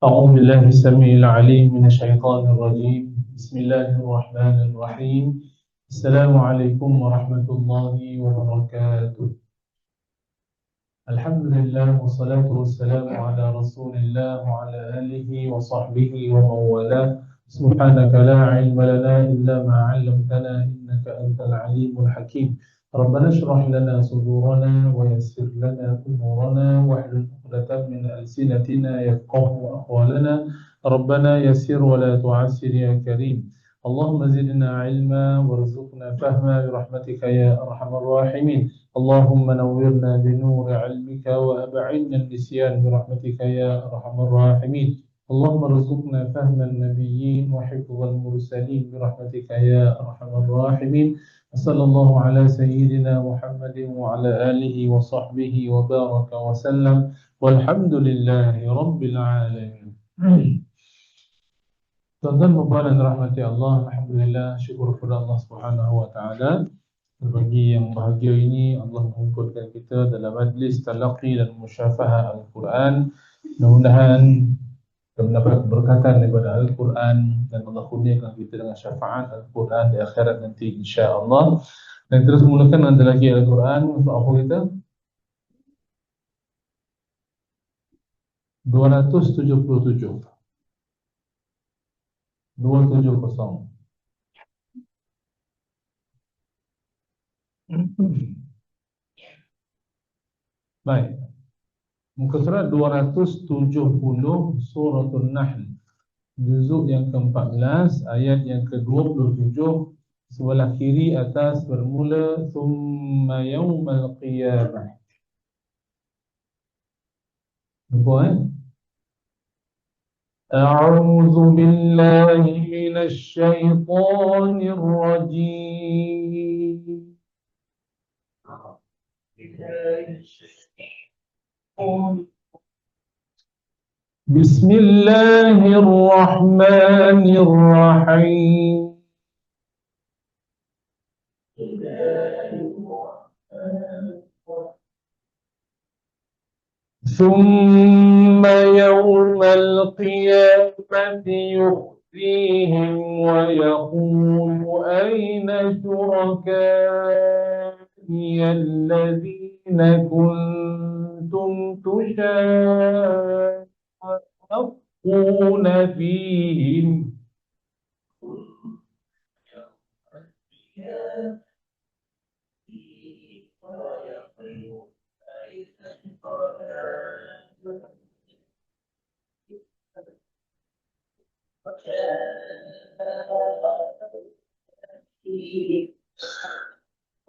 أعوذ بالله السميع العليم من الشيطان الرجيم. بسم الله الرحمن الرحيم. السلام عليكم ورحمة الله وبركاته. الحمد لله والصلاة والسلام على رسول الله وعلى آله وصحبه ومن والاه. سبحانك لا علم لنا إلا ما علمتنا إنك أنت العليم الحكيم. ربنا اشرح لنا صدورنا ويسر لنا أمورنا واحلل عقدة من ألسنتنا يفقه أقوالنا. ربنا يسر ولا تعسر يا كريم. اللهم زدنا علما وارزقنا فهما برحمتك يا أرحم الراحمين. اللهم نورنا بنور علمك وأبعدنا النسيان برحمتك يا أرحم الراحمين. اللهم ارزقنا فهم النبيين وحفظ المرسلين برحمتك يا أرحم الراحمين. صلى الله على سيدنا محمد وعلى آله وصحبه وبارك وسلم والحمد لله رب العالمين. Tuan-tuan dan rahmati Allah, Alhamdulillah, syukur kepada Allah Subhanahu wa Ta'ala. Bagi yang bahagia ini, Allah mengumpulkan kita dalam majlis talaqi dan musyafahah Al-Quran. Mudah-mudahan kita mendapat keberkatan daripada Al-Quran dan Allah kurniakan kita dengan syafaat Al-Quran di akhirat nanti insya-Allah. Dan terus mulakan ada lagi Al-Quran untuk apa kita? 277 270. Baik. Muka surat 270 Suratul Nahl, juzuk yang ke-14, ayat yang ke-27, sebelah kiri atas bermula Thumma yawmal qiyamah. Nampak A'udzu billahi minasy syaithanir rajim. Bismillahirrahmanirrahim. ثم يوم القيامة يخزيهم ويقول أين شركائي الذين كنتم تشاقون فيهم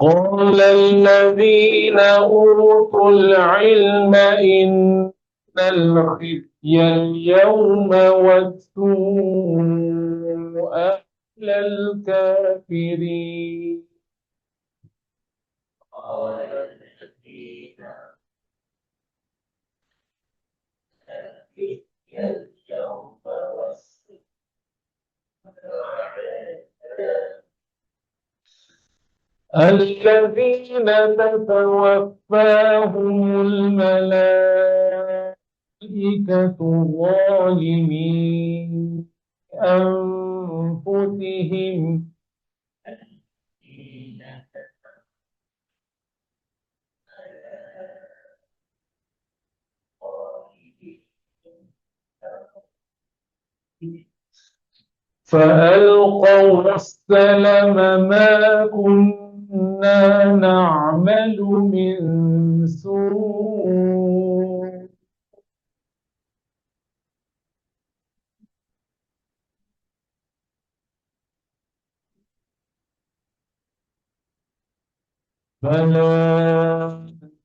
قال الذين أوتوا العلم إن الخزي اليوم والسوء على الكافرين. الذين تتوفاهم الملائكة ظالمي أنفسهم فألقوا السلم ما كنا نعمل من سوء بلى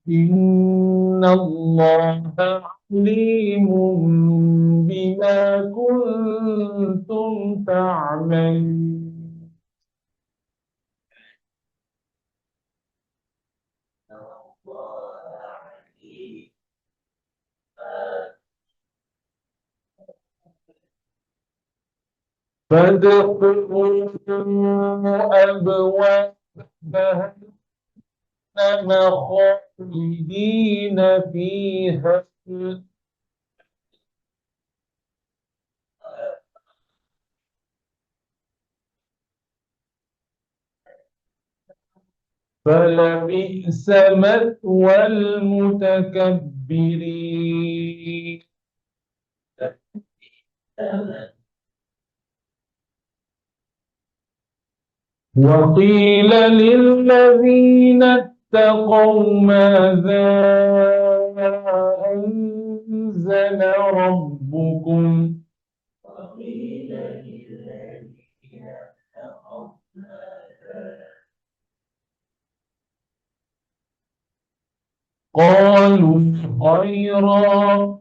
إن الله عليم بما كنتم تعملون. فادخلوا أبواب جهنم خالدين فيها فلبئس مثوى المتكبرين. وقيل للذين اتقوا ماذا أنزل ربكم قالوا خيرا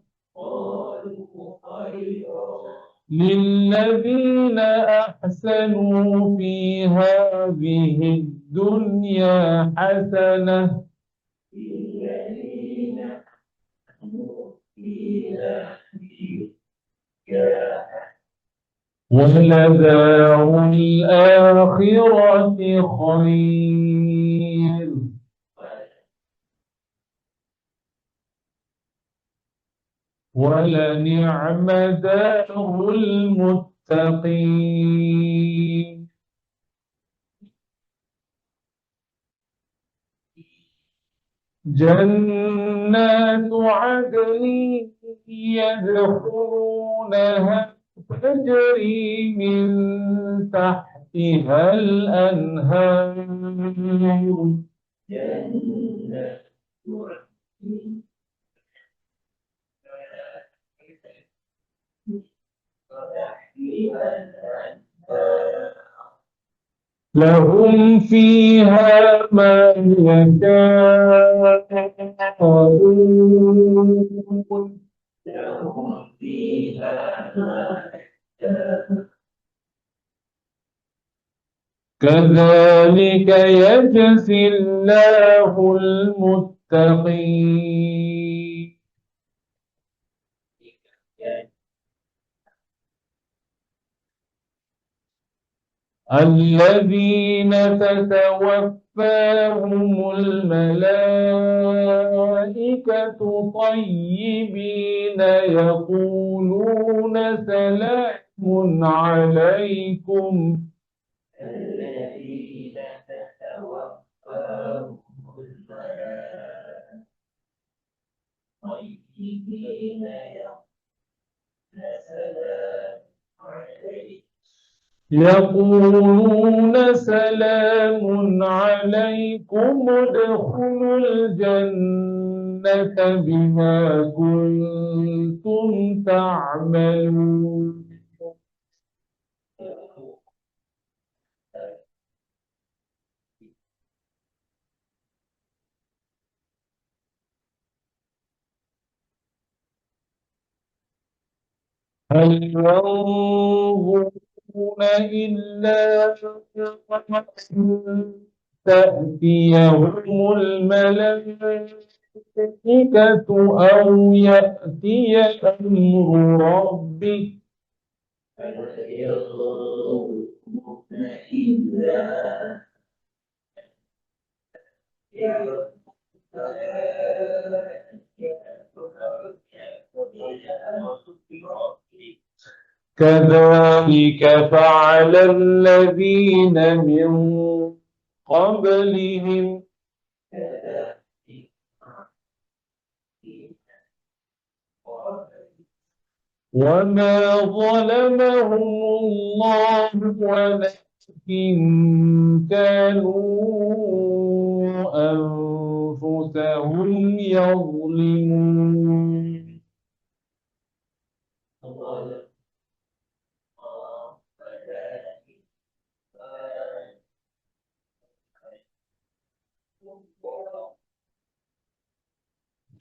للذين أحسنوا في هذه الدنيا حسنة ولدار الآخرة خير ولنعم دار المتقين. جنات عدن يدخلونها تجري من تحتها الأنهار لهم فيها ما يشاءون كذلك يجزي الله المتقين. الذين تتوفاهم الملائكة طيبين يقولون سلام عليكم يقولون سلام عليكم ادخلوا الجنة بما كنتم تعملون. هل ينظرون إلا أن تأتيهم الملائكة أو يأتي أمر ربك كذلك فعل الذين من قبلهم وما ظلمهم الله ولكن كانوا أنفسهم يظلمون.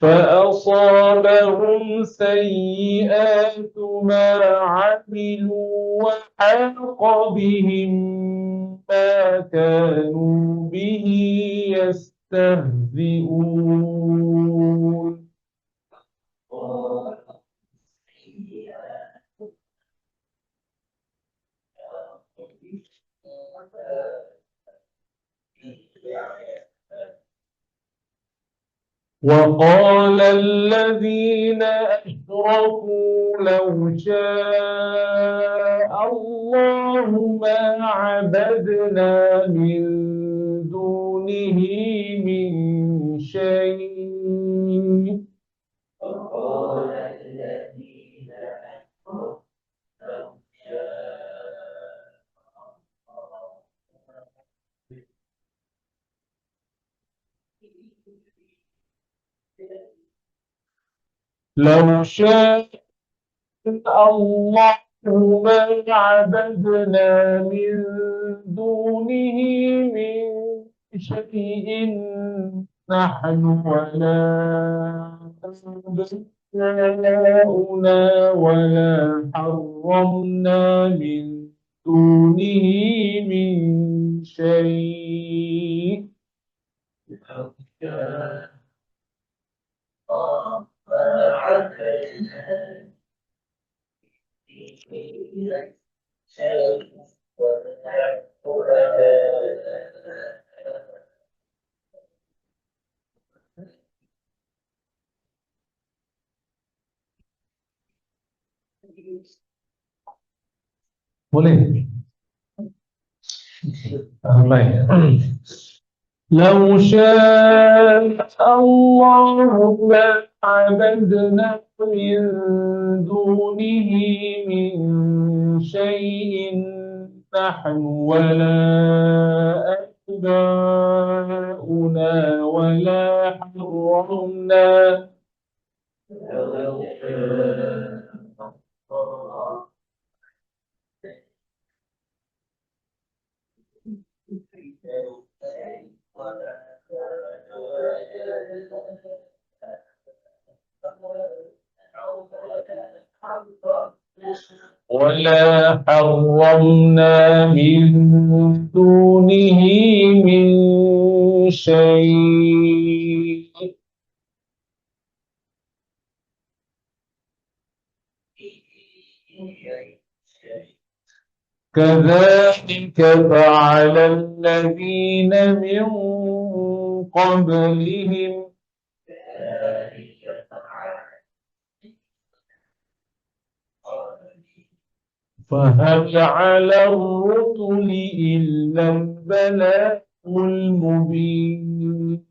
فأصابهم سيئات ما عملوا وحاق بهم ما كانوا به يستهزئون. وقال الذين أشركوا لو شاء الله ما عبدنا من دونه دونه من شيء. وقال الذين كفروا لو لو شاء الله ما عبدنا من دونه من شيء نحن ولا آباؤنا ولا حرمنا من دونه من شيء. شاء الله ما عبدنا به شيء Boleh? Baik. لو شاء الله ما عبدنا من دونه من شيء نحن ولا آباؤنا ولا حرمنا. لو شاء الله ولا حرمنا من دونه من شيء. كذلك فعل الذين من قبلهم فهل على الرسل إلا البلاغ المبين.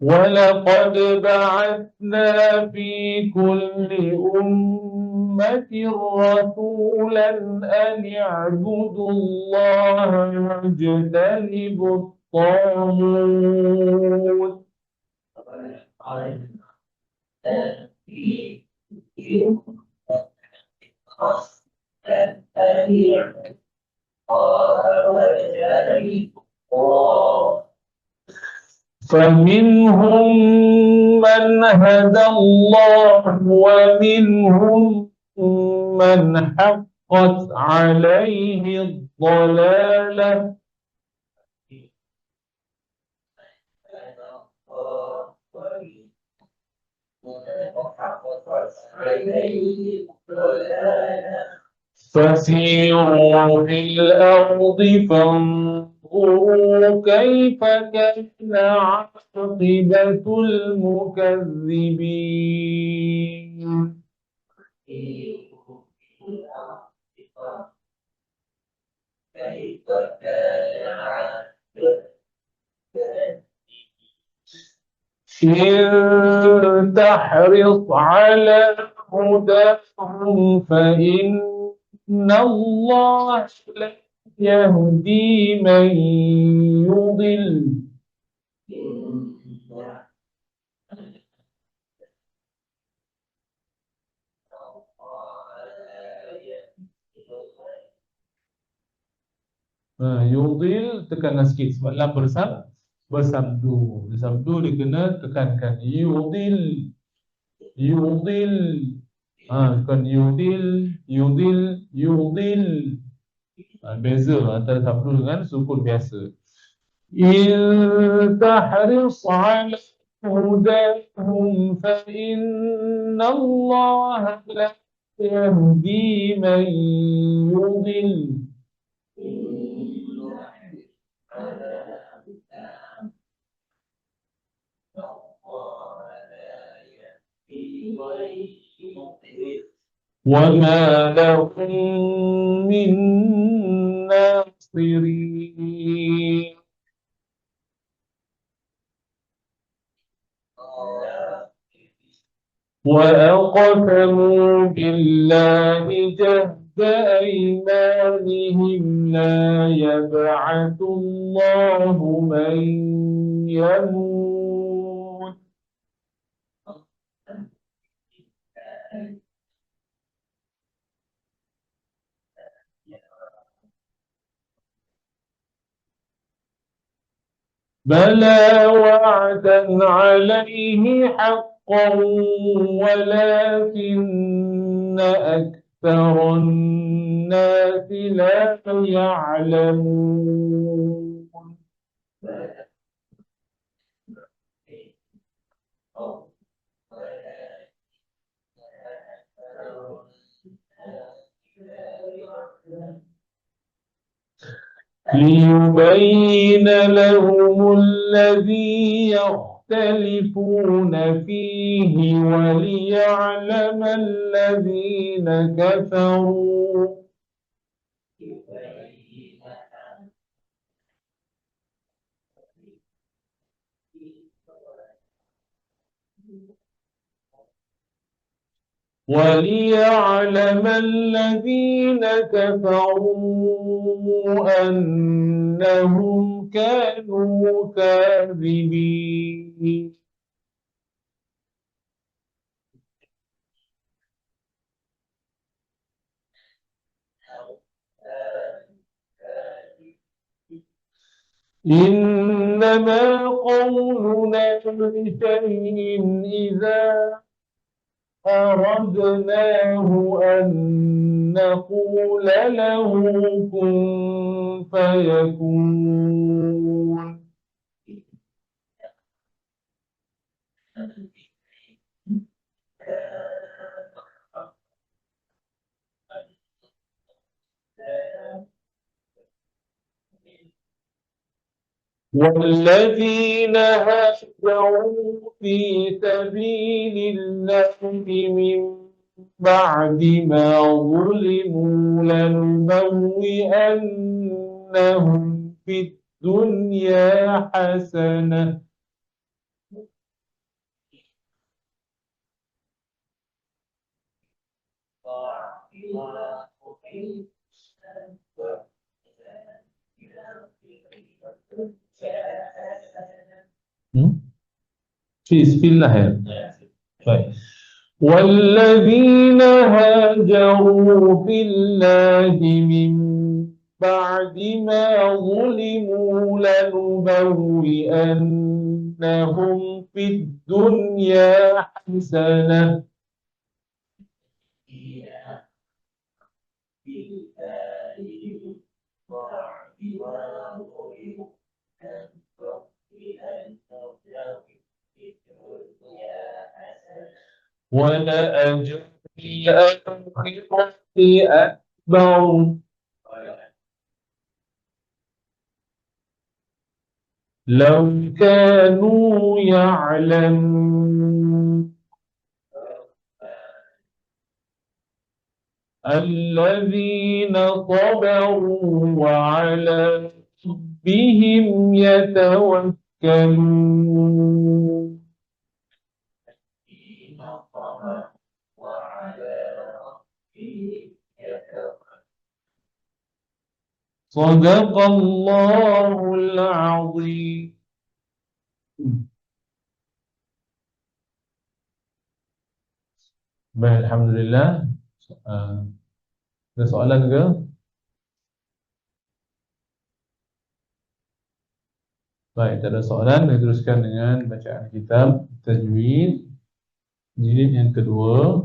ولقد بعثنا في كل أمة رسولا أن اعبدوا الله واجتنبوا الطاغوت. فمنهم من هدى الله ومنهم من حقت عليه الضلالة. فسيروا في الأرض فانظروا كيف كان عاقبة المكذبين. إن تحرص على هداهم فإن الله لا يهدي من يضل. Yudhil tekankan sikit sebab lam bersabdu. Bersabdu dia kena tekankan. Yudhil. Yudhil. Bukan yudhil. Yudhil. Yudhil. Beza antara sabdu dengan sukun biasa. In tahris ala hudahum fa inna Allah la yahdi man yudhil. وما لهم من ناصرين وأقسموا بالله جهد أيمانهم لا يبعث الله من يموت بلى وعدا عليه حقا ولكن أكثر الناس لا يعلمون ليبين لهم الذي يختلفون فيه وليعلم الذين كفروا وليعلم الذين كفروا أنهم كانوا كاذبين إنما قولنا لشيء إذا أردناه أن نقول له كن فيكون والذين هاجروا في سبيل الله من بعد ما ظلموا لنبوئنهم في الدنيا حسنة في الله ya. Baik. والذين هاجروا في الله من بعد ما ظلموا لنبوئنهم في الدنيا حسنة ولأجر الآخرة أكبر لو كانوا يعلمون الذين صبروا وعلى ربهم يتوكلون صدق الله العظيم. Baik, alhamdulillah. Ada soalan ke? Baik, tak ada soalan. Kita teruskan dengan bacaan kitab Tajwid jilid yang kedua.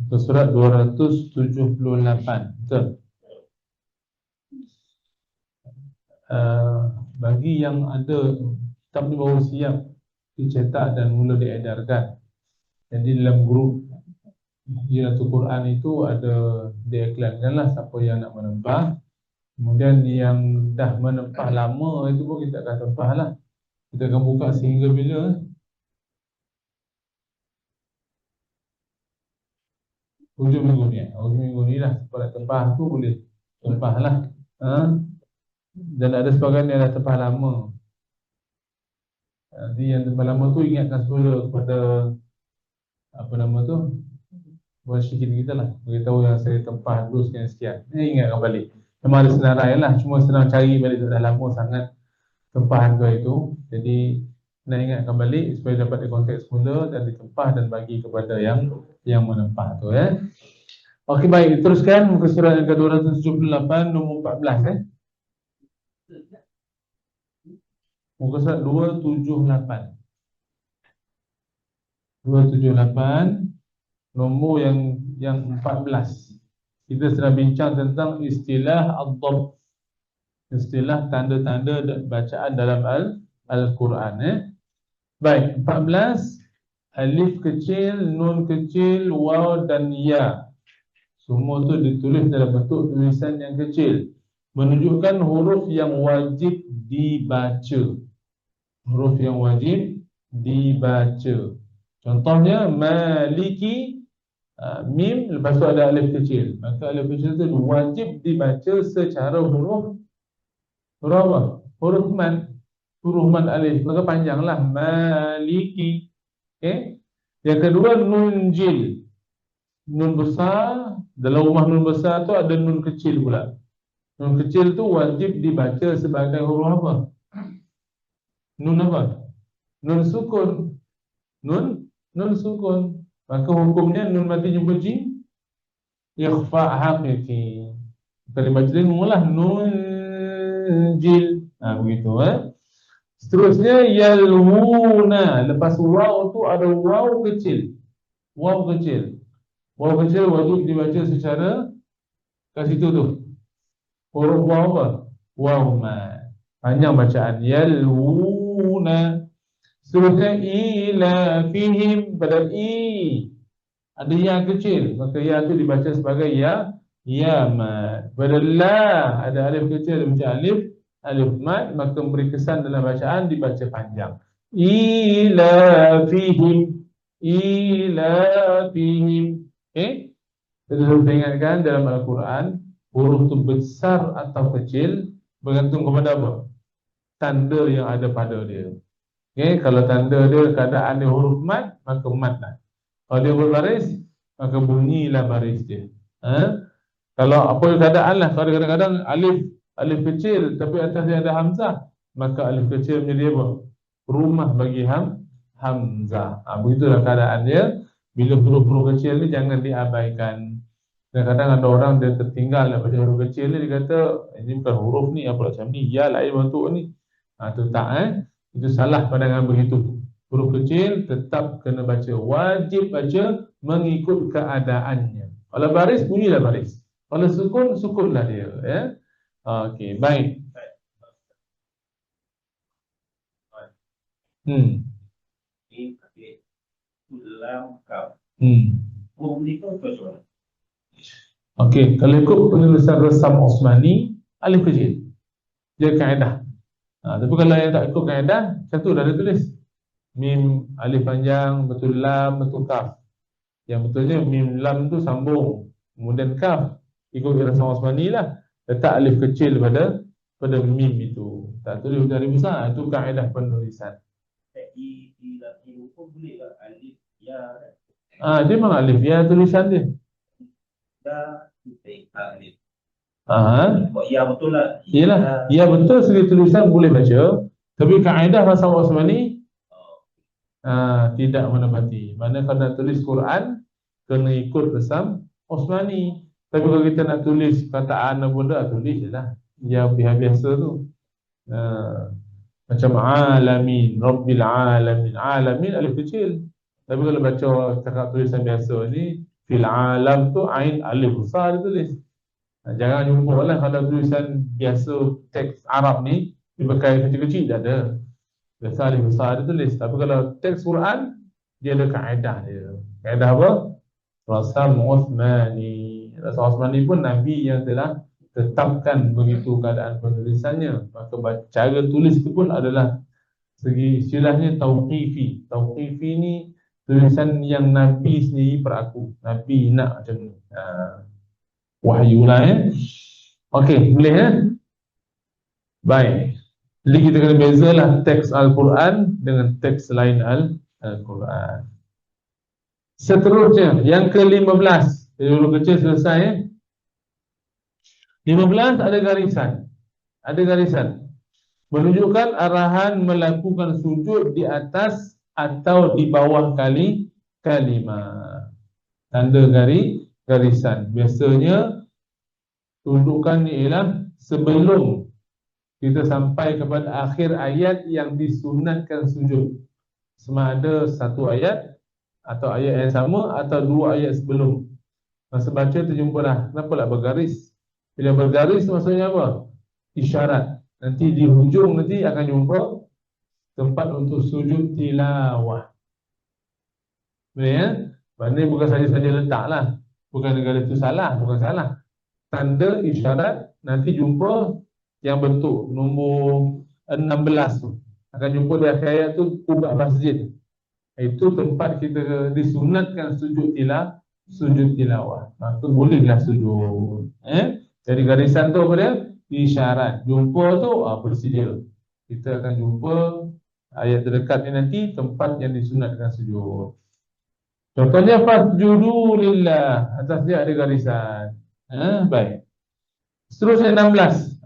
Untuk surat 278. Betul? Bagi yang ada kitab ni baru siap dicetak dan mula diedarkan. Jadi dalam grup Jilatu Quran itu ada diiklankanlah siapa yang nak menempah. Kemudian yang dah menempah lama itu pun kita akan tempah lah. Kita akan buka sehingga bila? Hujung minggu ni. Hujung minggu ni lah. Kalau tempah tu boleh tempah lah. Dan ada sebagian yang dah tempah lama. Nanti yang tempah lama tu ingatkan semula kepada apa nama tu, wasyikir kita lah, beritahu yang saya tempah dulu sekian-sekian. Ingatkan balik. Memang ada senarai lah, cuma senang cari balik, dah lama sangat tempahan kau itu. Jadi nak ingatkan balik supaya dapat dikonteks semula dan ditempah dan bagi kepada yang menempah tu ya. Okey, baik, teruskan muka surat yang ke-278 nombor 14 Muka surat 278 nombor yang 14. Kita sedang bincang tentang istilah ad-dhabt, istilah tanda-tanda bacaan dalam Al-Quran Baik, 14 alif kecil, nun kecil, waw dan ya. Semua tu ditulis dalam bentuk tulisan yang kecil, menunjukkan huruf yang wajib dibaca. Huruf yang wajib dibaca. Contohnya maliki, mim lepas tu ada alif kecil. Maka alif kecil tu wajib dibaca secara huruf apa? Huruf mad. Huruf mad alif. Maka panjanglah maliki. Okey. Yang kedua nun jil. Nun besar, dalam rumah nun besar tu ada nun kecil pula. Nun kecil tu wajib dibaca sebagai huruf apa? Nun apa? Nun sukun. Nun sukun. Maka hukumnya nun mati jumpa jim ikhfa haqiqi. Kalau baca dia mula nun jil. Begitu Seterusnya yalhuna. Lepas waw tu ada waw kecil. Waw kecil. Waw kecil wajib dibaca secara kat situ tu. Huruf waw apa? Waw ma. Panjang bacaan yalhuna. Seterusnya ila fihim, pada i ada yang kecil, maka ya tu dibaca sebagai ya mad. Pada la ada alif kecil macam alif mad, maka memberi kesan dalam bacaan dibaca panjang. Ila fihim. Kita selalu ingatkan dalam Al-Quran, huruf tu besar atau kecil bergantung kepada apa? Tanda yang ada pada dia. Kalau tanda dia keadaan dia huruf mad, maka mad lah. Kalau dia berbaris, maka bunyilah baris dia. Kalau apa keadaan lah, kalau kadang-kadang alif kecil tapi atasnya ada hamzah, maka alif kecil menjadi apa? Rumah bagi hamzah. Begitulah keadaan dia. Bila huruf-huruf kecil ni jangan diabaikan. Kadang-kadang ada orang dia tertinggal baca huruf kecil ni, dia kata ini bukan huruf ni, apa macam ni, ya lain bentuk ni. Itu tak Itu salah pandangan begitu. Huruf kecil tetap kena baca, wajib baca mengikut keadaannya. Kalau baris, bunyilah baris. Kalau sukun, sukunlah dia ya. Okey, baik. Okey, kalau ikut penulisan Rasam Osmani, alif kecil dia kaedah. Tapi kalau yang tak ikut kaedah, satu dah ada tulis mim alif panjang, betul lam, betul kaf. Yang betulnya mim lam tu sambung, kemudian kaf. Ikut Rasam Osmani lah, letak alif kecil pada mim itu. Tak tulis dari besar, itu kaedah penulisan. Dia memang alif ya tulisan dia. Ya betul lah. Yalah, ya betul segi tulisan boleh baca, tapi kaedah Rasam Osmani tidak menepati. Mana kalau nak tulis Quran kena ikut Rasam Osmani. Tapi kalau kita nak tulis kataan apa benda, tulis je lah ya biasa tu. Macam alamin, rabbil alamin. Alamin alif kecil. Tapi kalau baca cakap tulisan biasa ni, fil alam tu ain alif besar ditulis. Jangan jumpa lah kalau tulisan biasa teks Arab ni dipakai kecil-kecil dah ada. Biasa alif besar ditulis. Tapi kalau teks Quran dia ada kaedah dia. Kaedah apa? Rasam Osmani. Rasam Osmani pun Nabi yang telah tetapkan begitu keadaan penulisannya. Maka cara tulis itu pun adalah Segi istilahnya tauqifi. Tauqifi ni tulisan yang Nabi sendiri peraku. Nabi nak macam ni. Wahyu lah Okey, boleh Baik. Jadi kita kena bezalah teks Al-Quran dengan teks selain Al-Quran. Seterusnya, yang ke-15. Dulu kecil selesai 15 ada garisan. Ada garisan. Menunjukkan arahan melakukan sujud di atas atau di bawah kalimah. Tanda garisan. Biasanya tunjukkan ialah sebelum kita sampai kepada akhir ayat yang disunatkan sujud. Sama ada satu ayat atau ayat yang sama atau dua ayat sebelum. Masa baca terjumpa dah. Kenapa lah bergaris? Bila bergaris maksudnya apa? Isyarat. Nanti di hujung nanti akan jumpa tempat untuk sujud tilawah. Boleh Maknanya bukan saja letak lah. Bukan negara itu salah. Bukan salah. Tanda isyarat nanti jumpa yang bentuk nombor 16 tu. Akan jumpa di akhir ayat tu kubah masjid. Itu tempat kita disunatkan sujud tilawah. Maka bolehlah sujud. Jadi garisan tu apa dia? Isyarat. Jumpa tu bersedia. Kita akan jumpa ayat terdekat ni nanti tempat yang disunatkan sujud. Contohnya fasjudu lillah. Atas dia ada garisan. Baik. Seterusnya 16.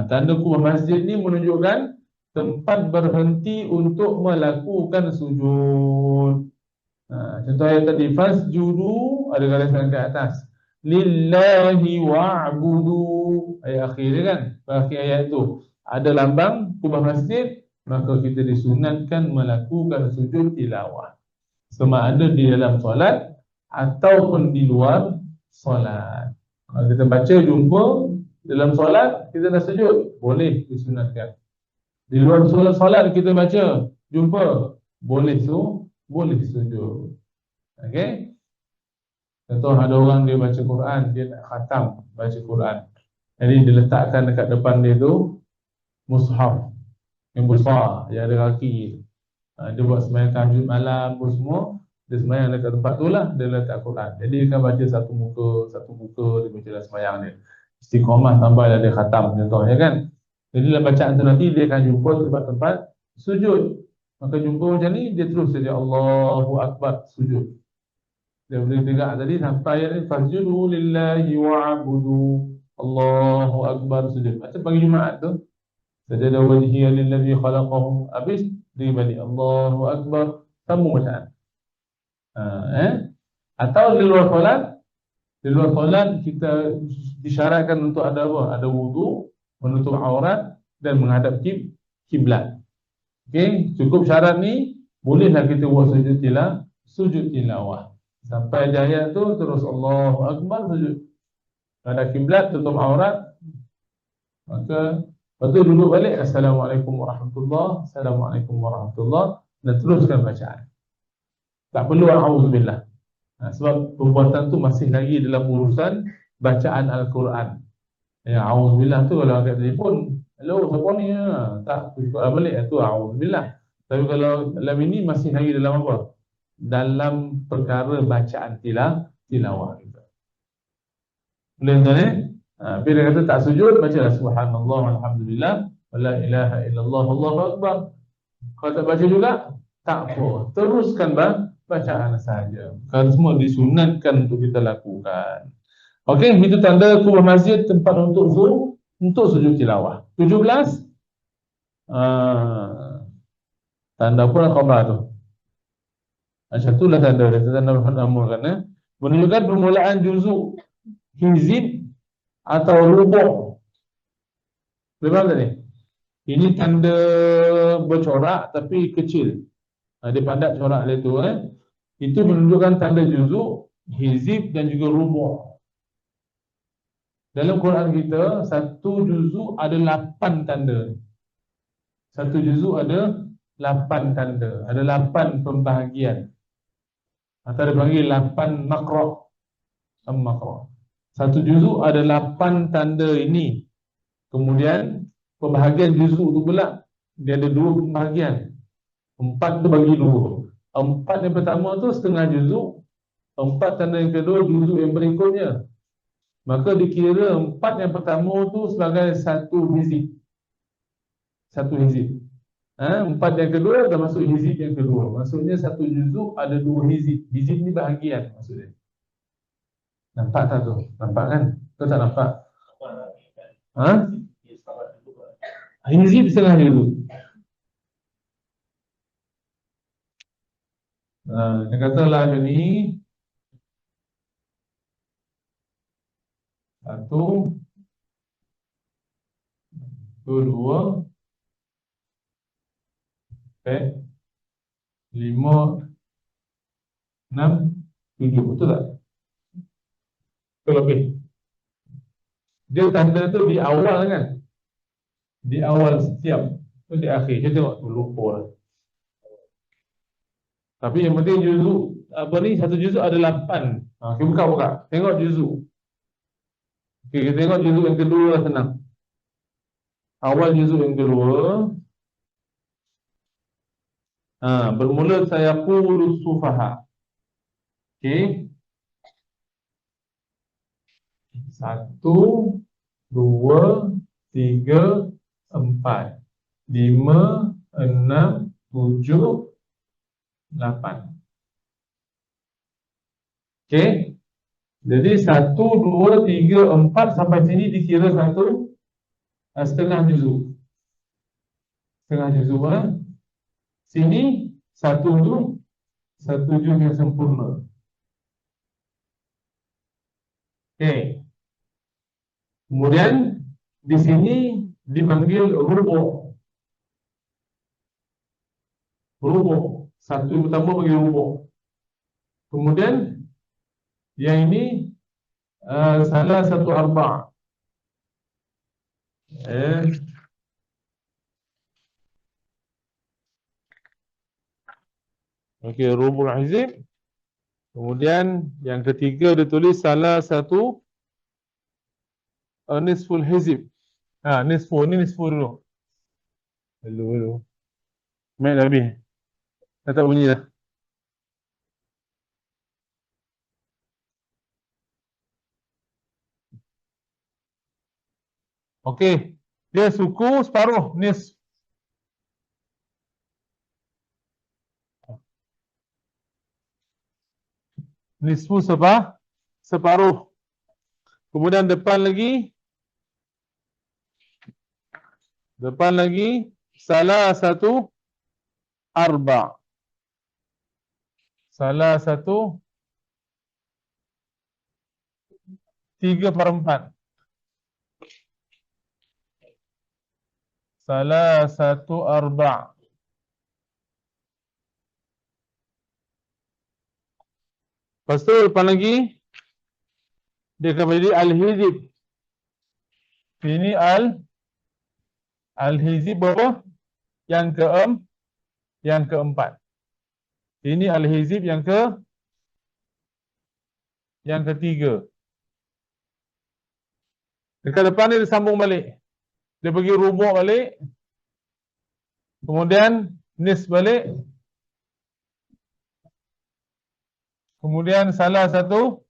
Tanda kubah masjid ni menunjukkan tempat berhenti untuk melakukan sujud. Contoh ayat tadi, fasjudu, ada garisan ke atas. Lillahi wa'budu. Ayat akhir dia kan? Akhir ayat tu ada lambang kubah masjid, maka kita disunatkan melakukan sujud tilawah. Sama ada di dalam solat ataupun di luar solat. Kalau kita baca jumpa dalam solat, kita dah sujud, boleh disunatkan. Di luar solat kita baca, jumpa, boleh sujud. Okey. Contoh ada orang dia baca Quran, dia nak khatam baca Quran. Jadi dia letakkan dekat depan dia tu mushaf yang besar, yang ada kaki. Dia buat sembahyang tahajud malam pun semua, dia sembahyang dekat tempat tu lah, dia letak Quran. Jadi dia akan baca satu muka dia baca dalam sembahyang dia. Istiqamah tambah ada khatam contohnya kan. Jadi dalam bacaan tu nanti dia akan jumpa tempat-tempat sujud. Maka jumpa macam ni, dia terus saja Allahu Akbar sujud. Dia boleh tegak tadi sampai ayat ni, fasjudu lillahi wa'budu Allahu Akbar sujud. Macam pagi Jumaat tu, sajada wajhiya lillazi khalaqahu, habis dia balik Allahu Akbar, sambung bacaan. Atau di luar solat kita disyaratkan untuk ada apa? Ada wudu, menutup aurat dan menghadap kiblat. Okey, cukup syarat ni, bolehlah kita buat sujud tilawah. Sampai di ayat tu terus Allahu Akbar sujud. Ada kiblat, tutup aurat. Maka lepas tu duduk balik, Assalamualaikum warahmatullahi, Assalamualaikum warahmatullahi, dan teruskan bacaan. Tak perlu a'udzubillah. Sebab perbuatan tu masih lagi dalam urusan bacaan Al-Quran. Ya, a'udzubillah tu kalau angkat telefon, hello, siapa ni? Tak, kalau balik tu a'udzubillah. Tapi kalau dalam ini masih lagi dalam apa? Dalam perkara bacaan tilawah kita. Boleh tuan bila kata tak sujud, bacalah subhanallah walhamdulillah wala ilaha illallah Allahu akbar. Kalau tak baca juga, tak apa. Teruskan bacaan saja. Kerana semua disunatkan untuk kita lakukan. Okey, itu tanda kubah masjid, tempat untuk sujud tilawah. 17. Tanda apa lah khabar tu? Macam itulah tanda menunjukkan menunjukkan permulaan juzuk, hizib atau rubuh. Berapa tadi? Ini tanda bercorak tapi kecil. Dia padat corak dia tu Itu menunjukkan tanda juzuk, hizib dan juga rubuh. Dalam Quran kita, satu juzuk ada 8 tanda. Satu juzuk ada 8 tanda. Ada 8 pembahagian. Atau dia panggil 8 makro'. Satu juzuk ada 8 tanda ini. Kemudian pembahagian juzuk tu pula dia ada 2 pembahagian. 4 tu bagi 2. 4 yang pertama tu setengah juzuk, 4 tanda yang kedua juzuk yang berikutnya. Maka dikira 4 yang pertama tu sebagai satu hizib. Satu hizib. 4 yang kedua dah masuk hizib yang kedua. Maksudnya satu juzuk ada 2 hizib. Hizib ni bahagian maksudnya. Nampak tak tu? Nampak kan? Kau tak nampak? Hizib setengah juzuk. Dia katalah macam ni. 1, 2, 4, 5, 6, 7. Betul tak? Betul lebih. Dia tanda tu di awal kan? Di awal setiap. Tu di akhir. Kita tengok tu lupa lah. Tapi yang penting juzuk apa ni, satu juzuk ada 8. Kita buka. Tengok juzuk. Okey, kita tengok juzuk yang kedua lah, senang. Awal juzuk yang kedua. Bermula sayaqulu sufaha. Okey. 1, 2, 3, 4, 5, 6, 7, 8. Okey. Jadi 1, 2, 3, 4 sampai sini dikira satu setengah juzuk. Setengah juzuk Sini satu juzuk yang sempurna. Okey. Kemudian di sini dipanggil rubu'. Rubu'. Satu pertama bagi rubu'. Kemudian yang ini salah satu arba'. Okey, rubu' hizib. Kemudian yang ketiga ditulis salah satu nisful hizib. Nisfu ni nisfu dulu. Dulu. Mic dah habis. Dah tak bunyi dah. Okey. Dia suku separuh nisf. Nisfu separuh. Kemudian depan lagi salah satu arba'. Salah satu 3/4. Salah satu arba'. Lepas tu depan lagi dia akan menjadi al-hizib. Ini al-hizib berapa? Yang keempat. Ini al-hizib yang ketiga. Dekat depan ni dia sambung balik. Dia pergi rubu' balik. Kemudian nis balik. Kemudian salah satu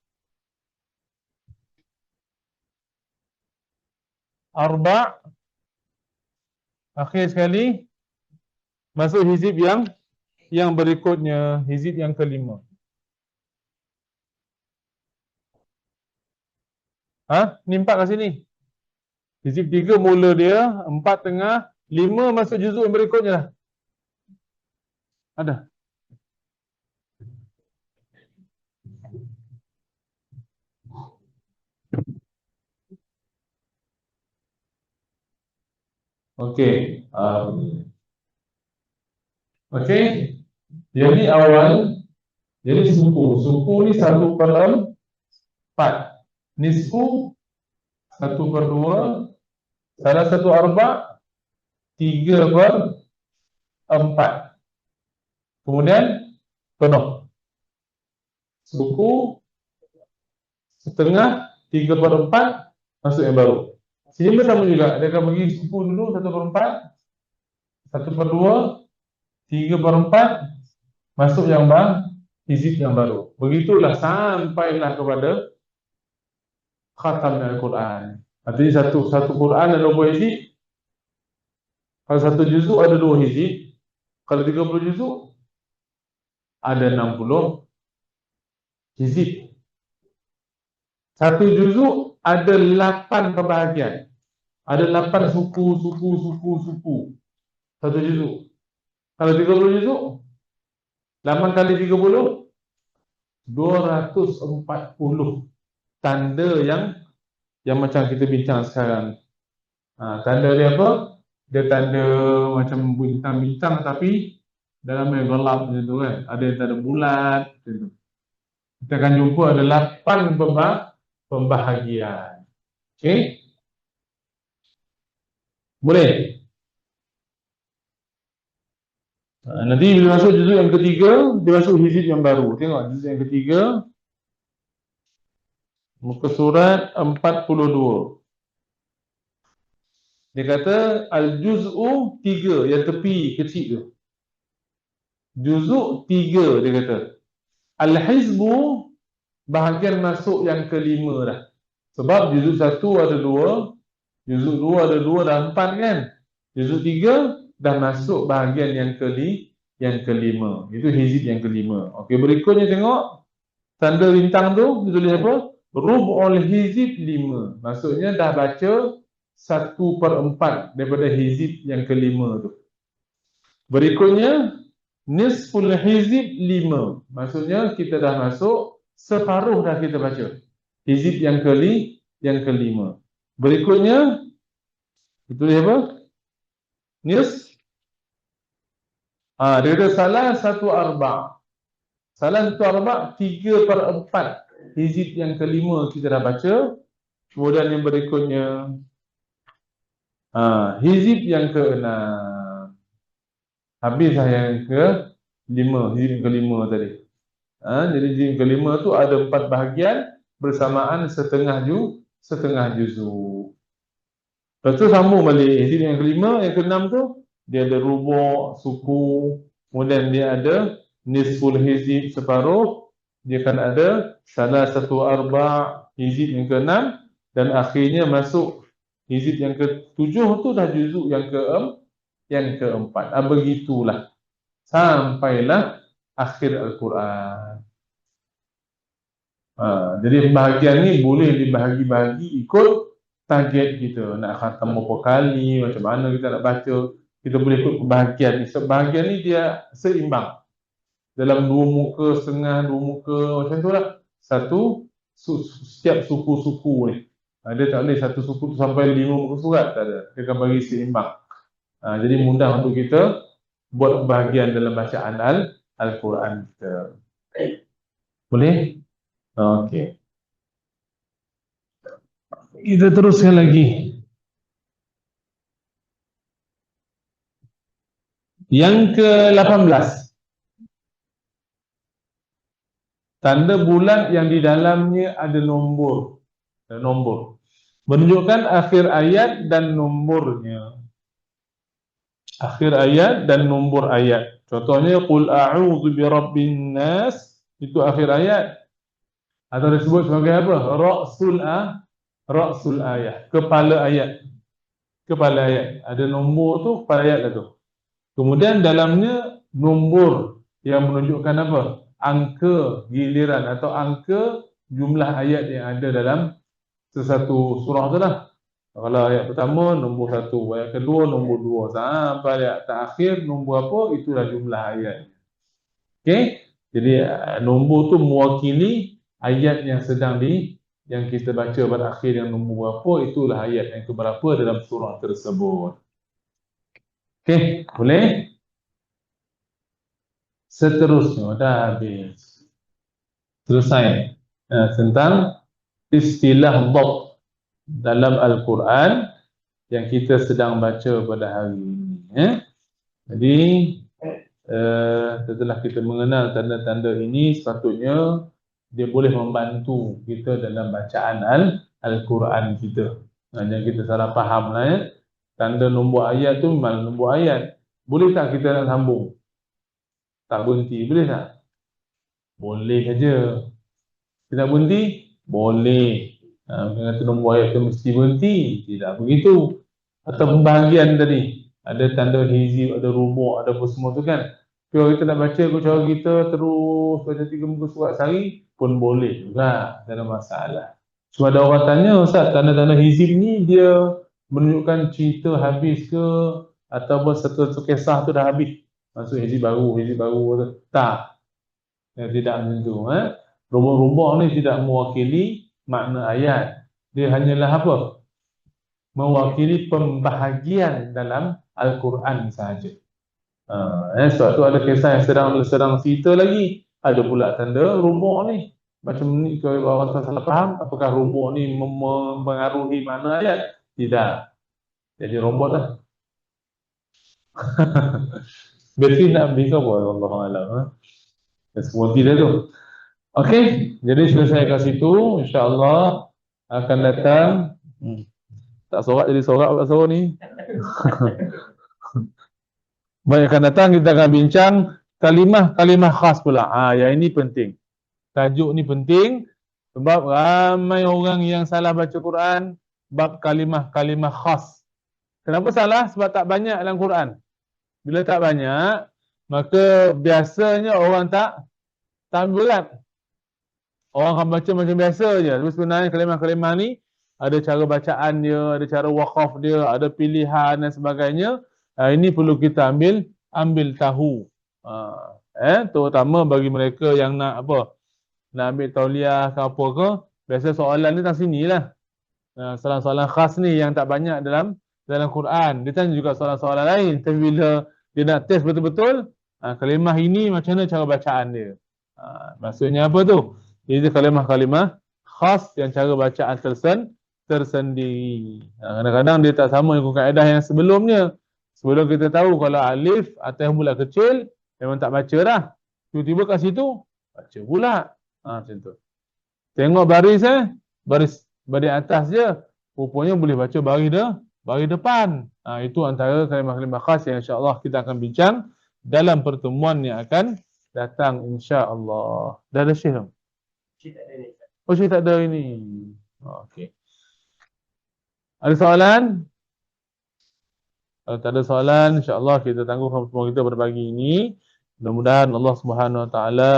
arba'. Akhir sekali masuk hizib yang berikutnya, hizib yang kelima. Ni 4 kat sini. Hizib 3 mula dia, 4 tengah, 5 masuk juzuk yang berikutnya lah. Ada. Okey. Okey. Jadi awal, jadi suku. Suku ni 1/4. Nisfu 1/2. Salah satu arba' 3/4. Kemudian penuh. Suku setengah 3/4 masuk yang baru. Sini pun sama juga. Dia akan bagi suku dulu 1/4, 1/2, 3/4 masuk yang hizib yang baru. Begitulah sampailah kepada khatam Al-Quran. Artinya satu Quran ada 20 hizib. Kalau satu juzuk ada 2 hizib. Kalau 30 juzuk ada 60 hizib. Satu juzuk ada 8 pembahagian. Ada 8 suku. Satu juzuk. Kalau 30 juzuk 8 kali 30 240 tanda yang macam kita bincang sekarang. Tanda dia apa? Dia tanda macam bintang-bintang tapi dalam yang gelap macam tu kan. Ada yang tanda bulat macam tu. Kita akan jumpa ada 8 pembahagian. Okey? Boleh? Nanti bila masuk juzuk yang ketiga, dia masuk hizib yang baru. Tengok juzuk yang ketiga, muka surat 42. Dia kata al-juz'u 3, yang tepi kecil tu. Juzuk 3 dia kata. Al-hizbu bahagian masuk yang kelima dah. Sebab juzuk 1 ada 2, juzuk 2 ada 2 dah 4 kan. Juzuk 3 dah masuk bahagian yang kelima. Itu hizib yang kelima. Okey, berikutnya tengok tanda bintang tu ditulis apa? Rub'ul hizib 5. Maksudnya dah baca 1/4 daripada hizib yang kelima tu. Berikutnya nisful hizib 5. Maksudnya kita dah masuk separuh dah kita baca hizib yang kelima. Berikutnya ditulis apa? Dia kata salah 1/4. Salah 1/4 3/4 hizib yang kelima kita dah baca. Kemudian yang berikutnya hizib yang ke-6. Habislah yang ke-5, hizib yang kelima tadi. Jadi hizib yang kelima tu ada 4 bahagian bersamaan setengah juzuk. Lepas tu sambung balik hizib yang kelima, yang ke-6 tu dia ada rubu', suku, kemudian dia ada nisful hizib separuh, dia akan ada salah 1/4 hizib yang ke-6 dan akhirnya masuk hizib yang ke-7 tu dah juzuk yang ke-4. Begitulah sampailah akhir Al-Quran. Jadi pembahagian ni boleh dibahagi-bahagi ikut target kita. Nak khatam berapa kali, macam mana kita nak baca, kita boleh ikut pembahagian ni. Pembahagian ni dia seimbang. Dalam 2 muka, setengah 2 muka, macam tu lah. Setiap suku-suku ni. Dia tak boleh satu suku tu sampai 5 muka surat, tak ada. Dia akan bagi seimbang. Jadi mudah untuk kita buat pembahagian dalam bacaan Al-Quran kita. Boleh? Okey. Kita teruskan lagi. Yang ke-18. Tanda bulat yang di dalamnya ada nombor. Menunjukkan akhir ayat dan nombornya. Akhir ayat dan nombor ayat. Contohnya qul a'udzu birabbin nas, itu akhir ayat. Atau disebut sebagai apa? Ra'sul ayat, kepala ayat. Kepala ayat. Ada nombor tu, kepala ayat lah tu. Kemudian dalamnya nombor yang menunjukkan apa? Angka giliran atau angka jumlah ayat yang ada dalam sesuatu surah tu lah. Kalau ayat pertama nombor 1, ayat kedua nombor 2, sampai ayat terakhir nombor apa, itulah jumlah ayat. Okey? Jadi nombor tu mewakili ayat yang sedang yang kita baca pada akhir yang nombor berapa, itulah ayat yang keberapa dalam surah tersebut. Okey, boleh? Seterusnya dah habis. Selesai tentang istilah dhabt dalam Al-Quran yang kita sedang baca pada hari ini. Jadi setelah kita mengenal tanda-tanda ini, sepatutnya dia boleh membantu kita dalam bacaan Al-Quran kita. Jangan kita salah faham lah ya. Tanda nombor ayat tu memang nombor ayat. Boleh tak kita nak sambung? Tak berhenti, boleh tak? Boleh saja. Tidak berhenti? Boleh. Bukan kata nombor ayat itu mesti berhenti. Tidak begitu. Atau pembahagian tadi. Ada tanda hizib, ada rubuk, ada apa semua tu kan. Kalau kita nak baca cara kita terus baca 3 muka surat sehari pun boleh juga. Tak ada masalah. Cuma ada orang tanya, Ustaz, tanda-tanda hizib ni dia menunjukkan cerita habis ke ataupun satu kisah tu dah habis. Maksud hizib baru tu. Tak. Tidak macam tu. Rumbuk-rumbuk ni tidak mewakili makna ayat. Dia hanyalah apa? Mewakili pembahagian dalam Al-Quran sahaja. Sebab tu ada kisah yang sedang cerita lagi. Ada pula tanda rumbuk ni. Macam ni kalau orang salah faham, apakah rumbuk ni mempengaruhi makna ayat? Tidak. Jadi rumbuk dah. Bateri nak beli ke apa? Allahualam. Semua tidak tu. Okey, jadi selesai kat situ, insya-Allah akan datang. Tak sorak jadi sorak pula suara ni. Baik, akan datang kita akan bincang kalimah khas pula. Yang ini penting. Tajuk ni penting sebab ramai orang yang salah baca Quran bab kalimah khas. Kenapa salah? Sebab tak banyak dalam Quran. Bila tak banyak, maka biasanya orang tak ambil berat. Orang akan baca macam biasa je. Tapi sebenarnya kalimah-kalimah ni ada cara bacaan dia, ada cara waqaf dia, ada pilihan dan sebagainya. Ini perlu kita ambil tahu. Terutama bagi mereka yang nak ambil tauliah ke apa ke, biasa soalan ni tang sinilah. Soalan-soalan khas ni yang tak banyak dalam Quran. Dia tanya juga soalan-soalan lain. Tapi bila dia nak test betul-betul, kalimah ini macam mana cara bacaan dia. Maksudnya apa tu? Jadi kalimah-kalimah khas yang cara bacaan tersendiri. Kadang-kadang dia tak sama dengan kaedah yang sebelumnya. Sebelum kita tahu kalau alif atas bulat kecil, memang tak baca dah. Tiba-tiba kat situ, baca pula. Macam tu. Tengok baris atas je. Rupanya boleh baca baris depan. Itu antara kalimah-kalimah khas yang insya-Allah kita akan bincang dalam pertemuan yang akan datang insya-Allah. Dah ada syekh tak? Syekh tak ada ini. Okey. Ada soalan? Kalau tak ada soalan, insya-Allah kita tangguhkan pertemuan kita pada pagi ini. Mudah-mudahan Allah Subhanahu Wa Taala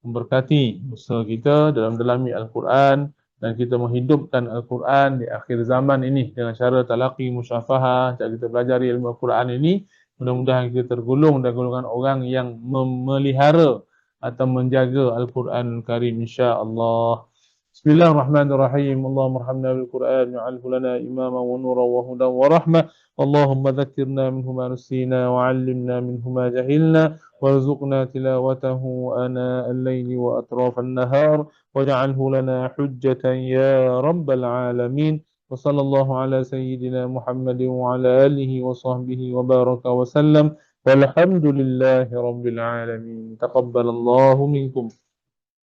memberkati usaha kita dalam dalami Al-Quran dan kita menghidupkan Al-Quran di akhir zaman ini dengan cara talaqi musyafahah, cara kita pelajari ilmu Al-Quran ini. Mudah-mudahan kita tergolong dan golongan orang yang memelihara atau menjaga Al-Quran Karim insya-Allah. Bismillahirrahmanirrahim. Allahumma arhamna bil Quran wa'alhu lana imama wa nura wa hudan wa rahmah. Allahumma dhakkirna minhu ma nusina wa 'allimna minhu ma jahilna warzuqna tilawatahu ana al-laili wa atrafan nahar waj'alhu lana hujjatan ya rabbal alamin. Wa sallallahu ala sayyidina Muhammadin wa ala alihi wa sahbihi wa baraka wa sallam. Walhamdulillahi rabbil alamin. Taqabbalallahu minkum.